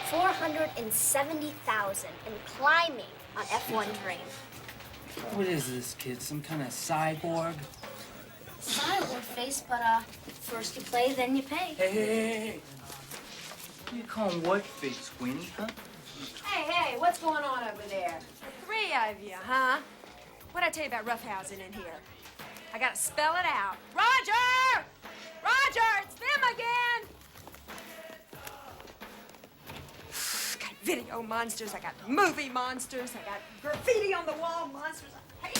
470,000 and climbing on F1 Dream. What is this, kid? Some kind of cyborg? Cyborg face, but first you play, then you pay. Hey. You call him what face, Winnie, huh? Hey, what's going on over there? The three of you, huh? What'd I tell you about roughhousing in here? I gotta spell it out. Roger! Roger, it's them again! I got video monsters, I got movie monsters, I got graffiti on the wall monsters. I hate